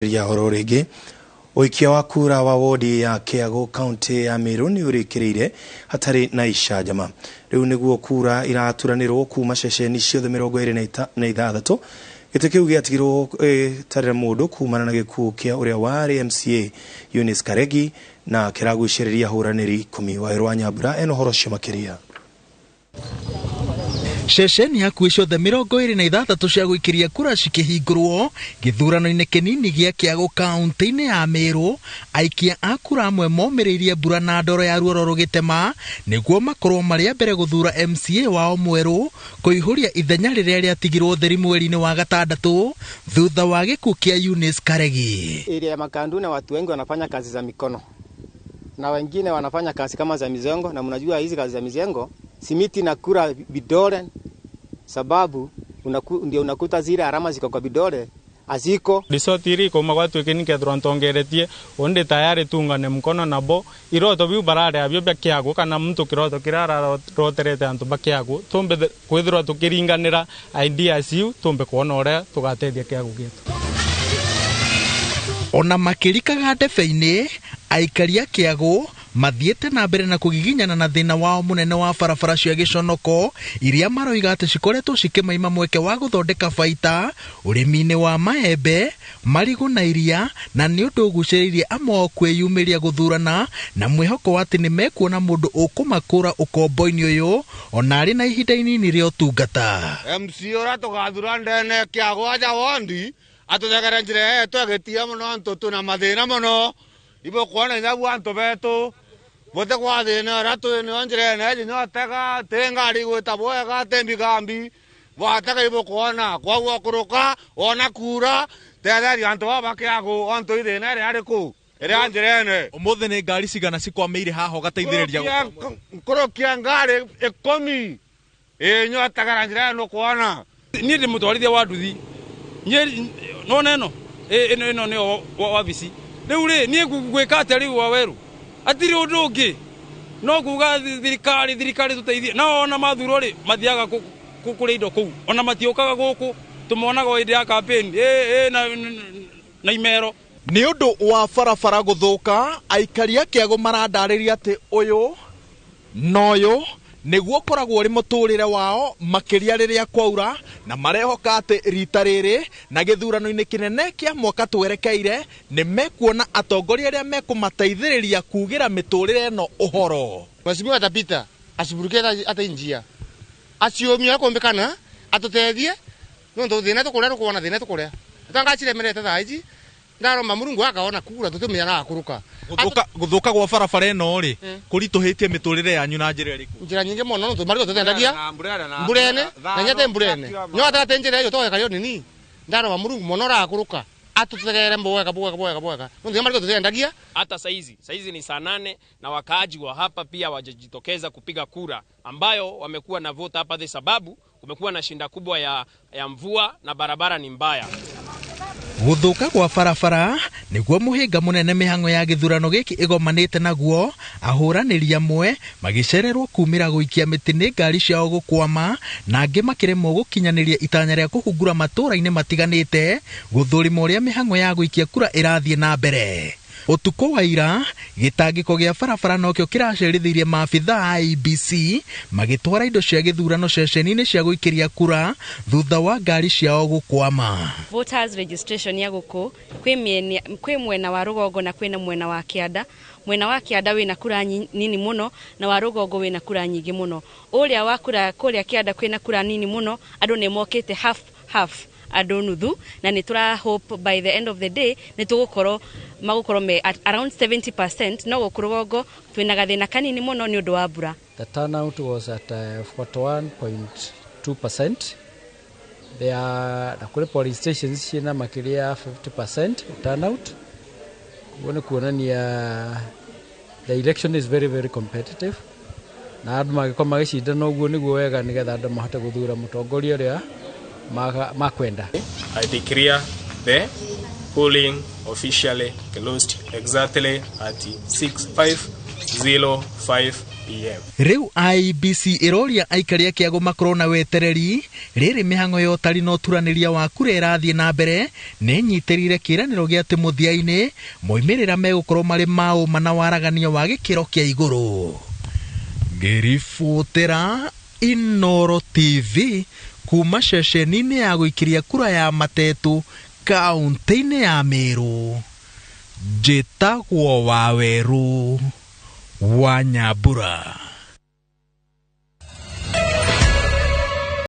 ya hororege oikia wa kura wa wodi ya Kiago county ya Meru ni urikirire hatari na icajama riu niguo kura iraturanirwo kuma ceceni ciothe 26 gite kiu giatigirwo tarira mundu kumana na gikuo kia uria wari MCA Eunice Karegi na kiraguciriria huraniri 10 wa Irwa Nyambura eno horocio makiria. Ceceni hakuhĩ ciothe 26 cia gũikiria kura cikĩhingũrwo gĩthurano-inĩ kĩnini gĩa Kiago kaunti-inĩ ya Meru. Aikia a kura amwe momĩrĩirie mbura na ndoro ya ruoro rũgĩtema nĩguo makorwo marĩ a mbere gũthura MCA wao mwerũ kũihũria ithenya rĩrĩa rĩatigirwo theri mweri-inĩ wa gatandatũ thutha wa gĩkuũ kĩa Eunice Karegi. Area ya Makandu na watu wengi wanafanya kazi za mikono na wengine wanafanya kazi kama za mizengo, na mnajua hizi kazi za mizengo simiti na kura vidole, sababu ndio unakuta zile alama ziko kwa vidole aziko risotiri ko magwatu kinike turontongeretie onde tayari tungane mkono nabo iroto biu barare abyo Kiago kana mtu kiroto kirara roterete antu Kiago tumbe kwithirwa tukiringanira ideas iu tumbe kuona ore tugateithia Kiago gitu. Ona makirikaga ndebe-inĩ aikari a Kiago mathiĩte na mbere na kugiginyana na thina wao munene wa barabara cia giconoko iria maroiga ati cikoretwo cikimaima mweke wa guthondeka baita urimi-inĩ wa maembe, marigu na iria, na nĩ ũndũ ũgucĩrĩirie amwe kwĩyumĩria guthurana na mwĩhoko ati nĩ mekuona mũndũ ũkũmakũra ũkombo-inĩ ũyũ ona arĩ na ihinda inini rĩa ũtungata. MCA ũrĩa tũgathura ndene Kiago aja wondi atũthegere njĩra yetu agĩtia mũno ntũtũ na mathĩna mũno ibo kuona nyabu antu betu bote kwa thina ratu ni onjire na ji no tega tengari gwita boega tembi gambi wataka ibo kuona kwa gukuruka ona kura tetheri antu ba Kiago antu ithina ri ariku iri anjirene umuthi ni ngari cigana cikwameire haho gateithĩrĩria kurukia ngari 10 nyo tagara njira no kuona ni ndi mutwarithia wa nduthi no neno ino ni wabici riu ri ni gwika atari wa weru atiri undu ungi no kuga thirikari tuteithie na ona mathuro ri mathiaga kuri indo kuu ona matiokaga guku tumonaga hindi ya campaign na imero ni undu wa barabara guthuka. Aikari a Kiago marandarĩria ati uyu noyo nĩguo koragwo ri muturire wao makiria riria kwaura na marehoka ati rita riri na githurano-inĩ kinene kia mwaka twerekeire ni mekuona atongoria aria mekumateithĩrĩria kugira miturire no uhoro. Mheshimiwa atapita asiburuke ata njia asiomia kombekana atutethie no thina tukuria kuona thina tukuria tangachire merete thaiji ndaro mamurungu akaona kura tutumia na akuruka guthuka gwa barabara ino ri kurituhitie miturire yanyu na njira iriku. Njira nyingi muno no mari tutendagia mburene na nyate mburene nyo atate njira iyo toka yo nini ndaro mamurungu muno ra akuruka atutegere mboga ndio mari tutendagia. Hata saizi ni saa 8 na wakaaji wa hapa pia wajitokeza kupiga kura ambayo wamekuwa na vote hapa kwa sababu kumekuwa na shinda kubwa ya mvua na barabara ni mbaya. Guthuka gwa barabara niguo muhinga munene mihango ya githurano giki igomanite naguo, ahuranĩri amwe magicererwo kumira guikia miti ni ngari ciao gukwama na angĩ makiremwo gukinyaniria itanya rĩa kuhungura matura-inĩ matiganite guthurima ũrĩa mihango ya guikia kura irathie na mbere. Utuko wa ira gitangiko gĩa barabara nokio kiracerithirie maabitha a IEBC magitwara indo cia githurano ceceni-inĩ cia guikiria kura thutha wa ngari ciao gukwama. Voters registration ya guku kwi mwena wa rugongo na kwina mwena wa kianda. Mwena wa kianda wina kura nini muno na wa rugongo wina kura nyingi muno. Uria wa kura kuria kianda kwina kura nini muno andu ni mokite half andu nuthu na ni tura hope by the end of the day ni tugukorwo magukorwo me at around 70% no gukurugongo twina gathina kanini muno ni undu wa mbura. The turnout was at 41.2%. There are polling stations cina makiria 50% turnout. Kuonania the election is very competitive. Na andu magikoma magicindana uguo niguo wega nigetha andu mahote guthura mutongoria uria makwenda. I declare the polling officially closed exactly at 5:05 PM. Riu IBC iroria aikaria kiago makorwo na wetereri riri mihango yo tari no turaniria wa kura irathie na mbere ni nyitirire kiraniro gia ati muthiaini moimirira megukorwo mari mau mana waragania wa gikiro kia iguru. Ngiributira Inooro TV kuma ceceni-ini ya guikiria kura ya Matetu kaunti-ini ya Meru. Njĩtagwo Waweru wa Nyambura.